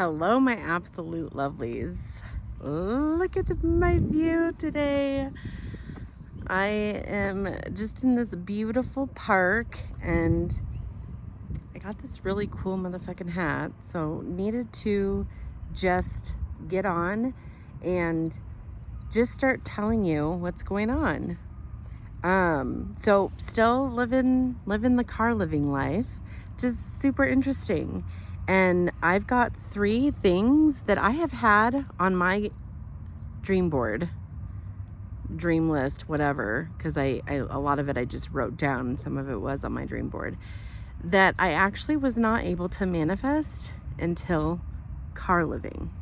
Hello, my absolute lovelies. Look at my view today. I am just in this beautiful park and I got this really cool motherfucking hat. So needed to just get on and just start telling you what's going on. So still living the car living life, just super interesting. And I've got 3 things that I have had on my dream board, dream list, whatever, because I a lot of it I just wrote down, some of it was on my dream board, that I actually was not able to manifest until car living.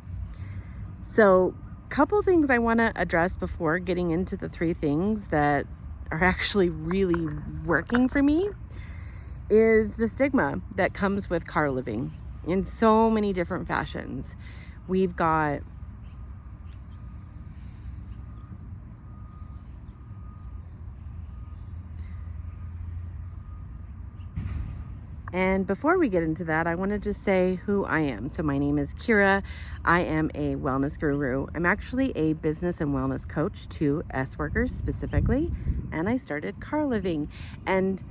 So, couple things I want to address before getting into the 3 things that are actually really working for me is the stigma that comes with car living in so many different fashions. We've got And before we get into that, I want to just say who I am. So my name is Kira. I am a wellness guru. I'm actually a business and wellness coach to S workers specifically. And I started car living and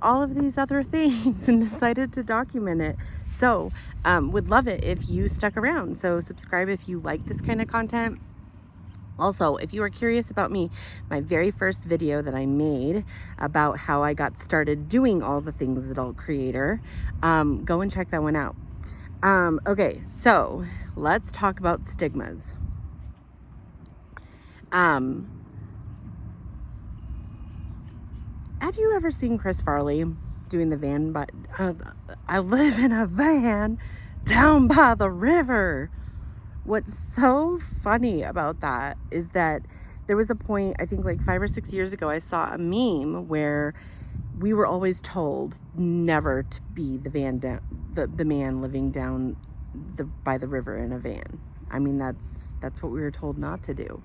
all of these other things and decided to document it. So would love it if you stuck around. So subscribe if you like this kind of content. Also, if you are curious about me, my very first video that I made about how I got started doing all the things adult creator, go and check that one out. Okay, so let's talk about stigmas. Have you ever seen Chris Farley doing the van? But I live in a van down by the river. What's so funny about that is that there was a point, I think like 5 or 6 years ago, I saw a meme where we were always told never to be the man living down by the river in a van. I mean, that's what we were told not to do.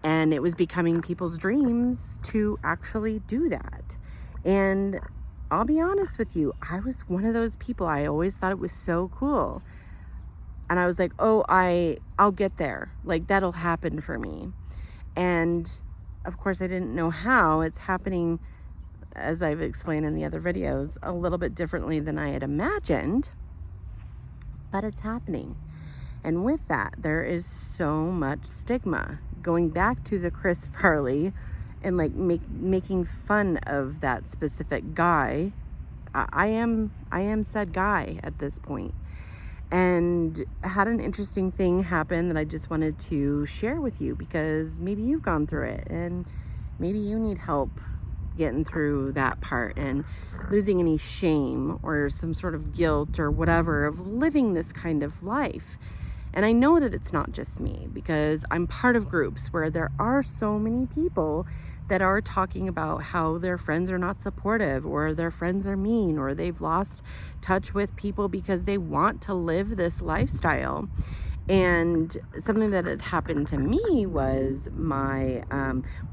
And it was becoming people's dreams to actually do that. And I'll be honest with you, I was one of those people. I always thought it was so cool. And I was like, oh, I'll get there. Like, that'll happen for me. And of course, I didn't know how. It's happening, as I've explained in the other videos, a little bit differently than I had imagined. But it's happening. And with that, there is so much stigma. Going back to the Chris Farley and like making fun of that specific guy. I am said guy at this point. And had an interesting thing happen that I just wanted to share with you because maybe you've gone through it and maybe you need help getting through that part and losing any shame or some sort of guilt or whatever of living this kind of life. And I know that it's not just me because I'm part of groups where there are so many people that are talking about how their friends are not supportive or their friends are mean or they've lost touch with people because they want to live this lifestyle. And something that had happened to me was my,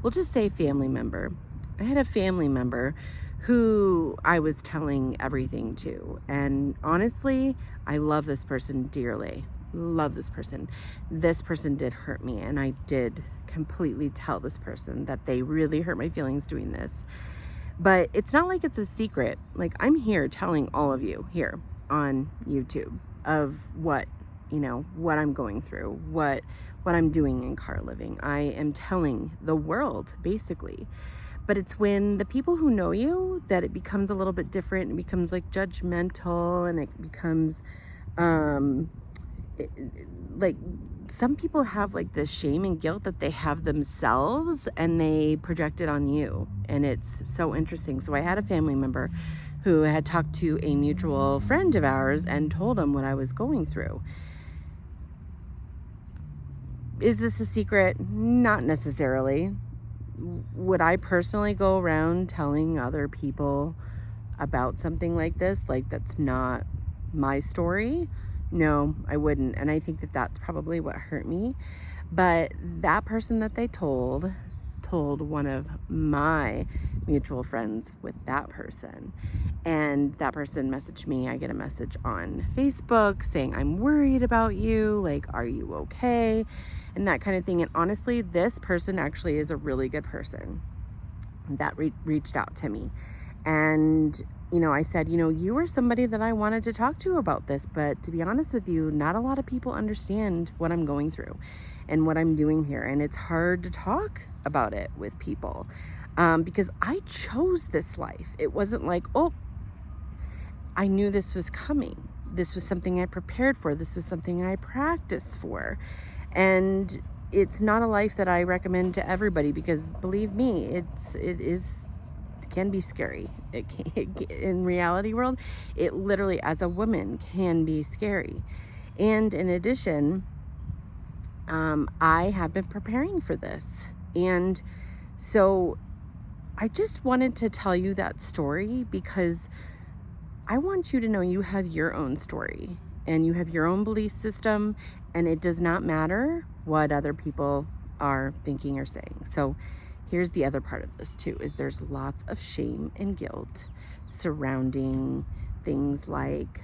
we'll just say family member. I had a family member who I was telling everything to. And honestly, I love this person dearly. Love this person. This person did hurt me, and I did completely tell this person that they really hurt my feelings doing this. But it's not like it's a secret. Like, I'm here telling all of you here on YouTube of what I'm going through, what I'm doing in car living. I am telling the world basically. But it's when the people who know you that it becomes a little bit different. It becomes like judgmental, and it becomes like some people have like this shame and guilt that they have themselves and they project it on you. And it's so interesting. So I had a family member who had talked to a mutual friend of ours and told him what I was going through. Is this a secret? Not necessarily. Would I personally go around telling other people about something like this? Like, that's not my story? No, I wouldn't. And I think that that's probably what hurt me. But that person that they told one of my mutual friends with that person. And that person messaged me. I get a message on Facebook saying, I'm worried about you. Like, are you okay? And that kind of thing. And honestly, this person actually is a really good person that reached out to me. And, I said, you were somebody that I wanted to talk to about this. But to be honest with you, not a lot of people understand what I'm going through and what I'm doing here. And it's hard to talk about it with people because I chose this life. It wasn't like, oh, I knew this was coming. This was something I prepared for. This was something I practiced for. And it's not a life that I recommend to everybody because believe me, it can be scary. In reality world, it literally as a woman can be scary. And in addition, I have been preparing for this. And so I just wanted to tell you that story because I want you to know you have your own story and you have your own belief system, and it does not matter what other people are thinking or saying. So here's the other part of this too, is there's lots of shame and guilt surrounding things like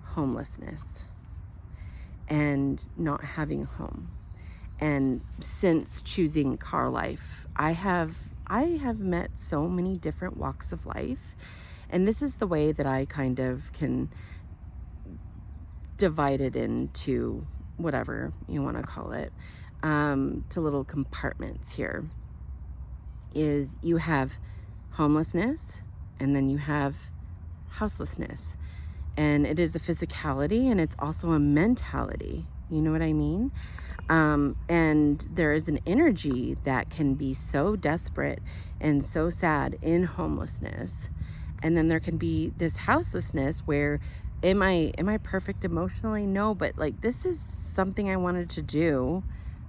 homelessness and not having a home. And since choosing car life, I have met so many different walks of life. And this is the way that I kind of can divide it into whatever you want to call it, to little compartments here. Is you have homelessness and then you have houselessness. And it is a physicality and it's also a mentality. You know what I mean? And there is an energy that can be so desperate and so sad in homelessness. And then there can be this houselessness where am I perfect emotionally? No, but like this is something I wanted to do.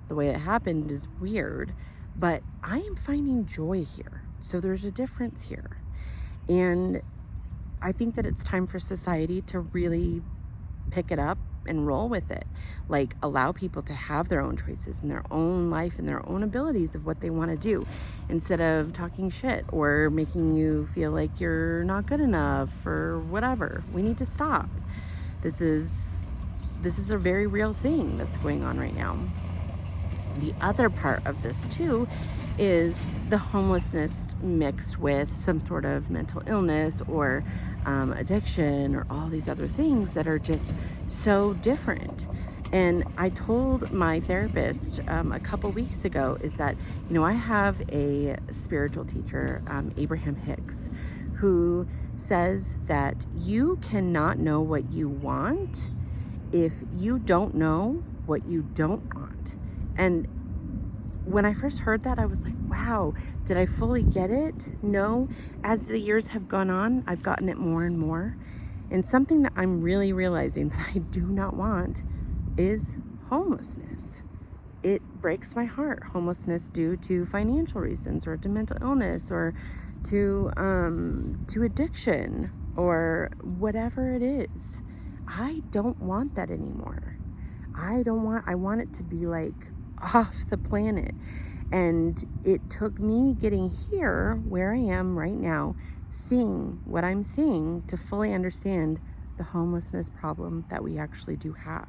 The way it happened is weird, but I am finding joy here. So there's a difference here. And I think that it's time for society to really pick it up and roll with it. Like allow people to have their own choices and their own life and their own abilities of what they want to do instead of talking shit or making you feel like you're not good enough or whatever. We need to stop. This is a very real thing that's going on right now. The other part of this too is the homelessness mixed with some sort of mental illness or addiction or all these other things that are just so different. And I told my therapist a couple weeks ago is that, I have a spiritual teacher, Abraham Hicks, who says that you cannot know what you want if you don't know what you don't want. And when I first heard that, I was like, wow, did I fully get it? No. As the years have gone on, I've gotten it more and more. And something that I'm really realizing that I do not want is homelessness. It breaks my heart. Homelessness due to financial reasons or to mental illness or to addiction or whatever it is. I don't want that anymore. I want it to be like off the planet. And it took me getting here where I am right now, seeing what I'm seeing to fully understand the homelessness problem that we actually do have.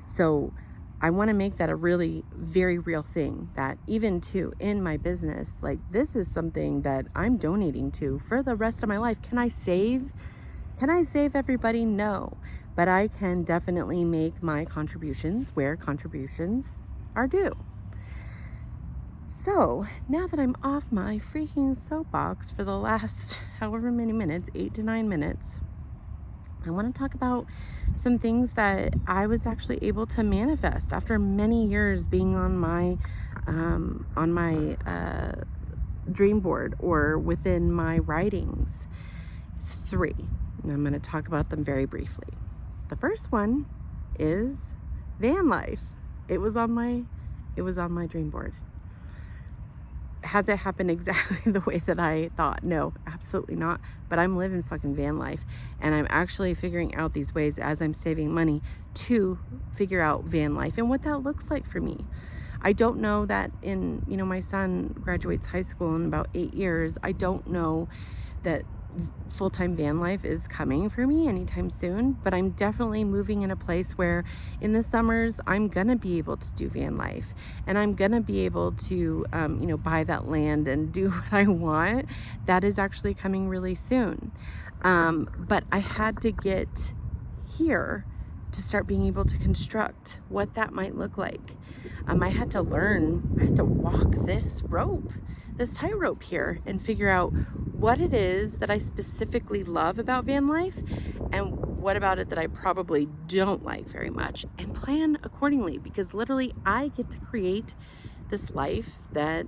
So I want to make that a really very real thing, that even too in my business, like this is something that I'm donating to for the rest of my life. Can I save everybody? No, but I can definitely make my contributions where contributions are due. So now that I'm off my freaking soapbox for the last however many minutes, 8 to 9 minutes, I want to talk about some things that I was actually able to manifest after many years being on my dream board or within my writings. It's 3, and I'm going to talk about them very briefly. The first one is van life. It was on my dream board. Has it happened exactly the way that I thought? No, absolutely not. But I'm living fucking van life. And I'm actually figuring out these ways as I'm saving money to figure out van life and what that looks like for me. I don't know that my son graduates high school in about 8 years. I don't know that full-time van life is coming for me anytime soon, but I'm definitely moving in a place where in the summers I'm gonna be able to do van life, and I'm gonna be able to buy that land and do what I want. That is actually coming really soon. But I had to get here to start being able to construct what that might look like. I had to walk this tightrope here and figure out what it is that I specifically love about van life and what about it that I probably don't like very much, and plan accordingly, because literally I get to create this life that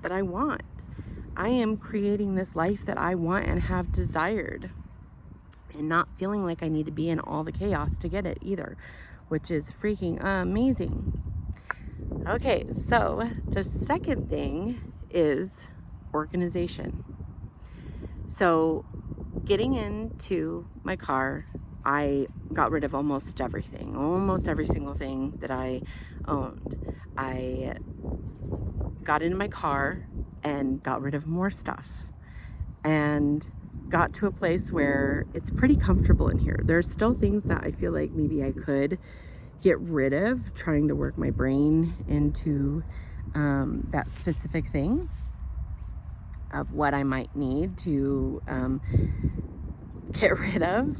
I want. I am creating this life that I want and have desired, and not feeling like I need to be in all the chaos to get it either, which is freaking amazing. Okay, so the second thing is organization. So getting into my car, I got rid of almost every single thing that I owned. I got into my car and got rid of more stuff, and got to a place where it's pretty comfortable in here. There's still things that I feel like maybe I could get rid of, trying to work my brain into that specific thing of what I might need to get rid of.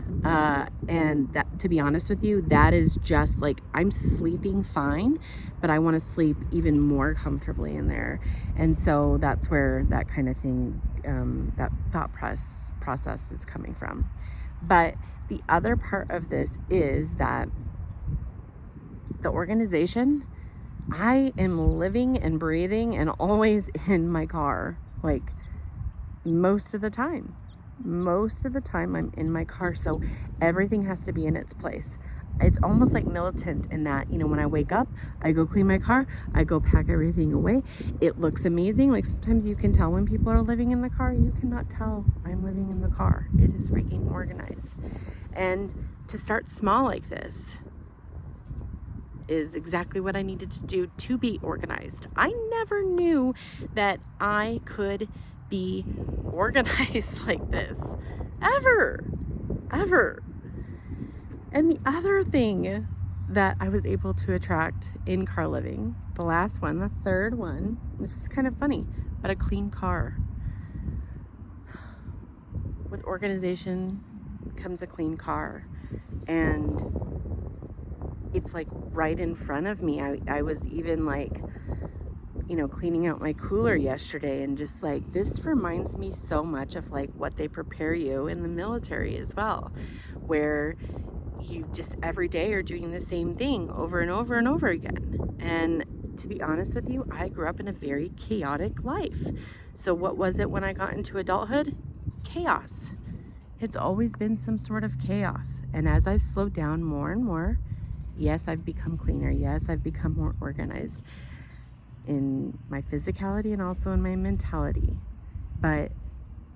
And that, to be honest with you, that is just like, I'm sleeping fine, but I want to sleep even more comfortably in there. And so that's where that kind of thing, that thought process is coming from. But the other part of this is that the organization, I am living and breathing and always in my car, like most of the time. Most of the time I'm in my car, so everything has to be in its place. It's almost like militant in that, when I wake up, I go clean my car, I go pack everything away. It looks amazing. Like sometimes you can tell when people are living in the car. You cannot tell I'm living in the car. It is freaking organized. And to start small like this is exactly what I needed to do to be organized. I never knew that I could be organized like this, ever. And the other thing that I was able to attract in car living, the last one, the third one, this is kind of funny, but a clean car. With organization comes a clean car, and it's like right in front of me. I was even like, cleaning out my cooler yesterday, and just like, this reminds me so much of like what they prepare you in the military as well, where you just every day are doing the same thing over and over and over again. And to be honest with you, I grew up in a very chaotic life. So what was it when I got into adulthood? Chaos. It's always been some sort of chaos. And as I've slowed down more and more, yes, I've become cleaner. Yes, I've become more organized in my physicality and also in my mentality. But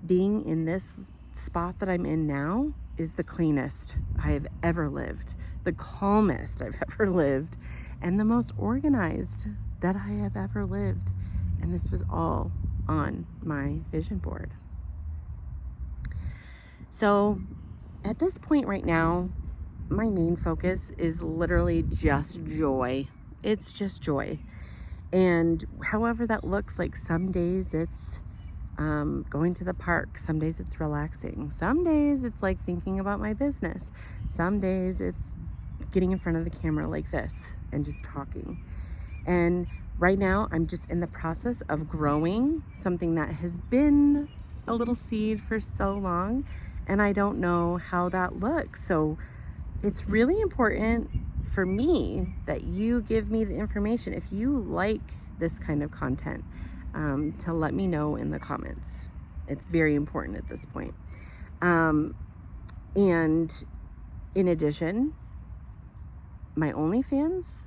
being in this spot that I'm in now is the cleanest I have ever lived, the calmest I've ever lived, and the most organized that I have ever lived. And this was all on my vision board. So at this point right now, my main focus is literally just joy. It's just joy. And however that looks, like some days it's going to the park, some days it's relaxing, some days it's like thinking about my business, some days it's getting in front of the camera like this and just talking. And right now I'm just in the process of growing something that has been a little seed for so long, and I don't know how that looks. So it's really important for me that you give me the information, if you like this kind of content, to let me know in the comments. It's very important at this point. And in addition, my OnlyFans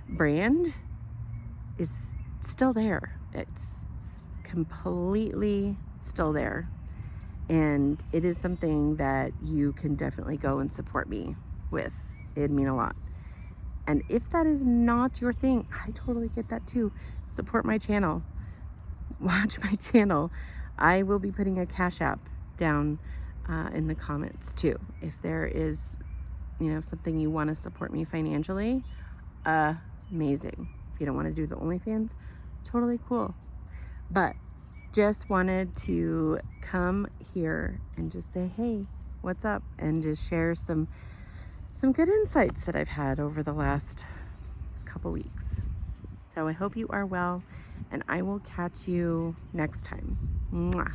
brand is still there. It's completely still there. And it is something that you can definitely go and support me with. It'd mean a lot. And if that is not your thing, I totally get that too. Support my channel. Watch my channel. I will be putting a Cash App down in the comments too. If there is, something you want to support me financially, amazing. If you don't want to do the OnlyFans, totally cool. But just wanted to come here and just say, hey, what's up? And just share some good insights that I've had over the last couple weeks. So I hope you are well, and I will catch you next time. Mwah.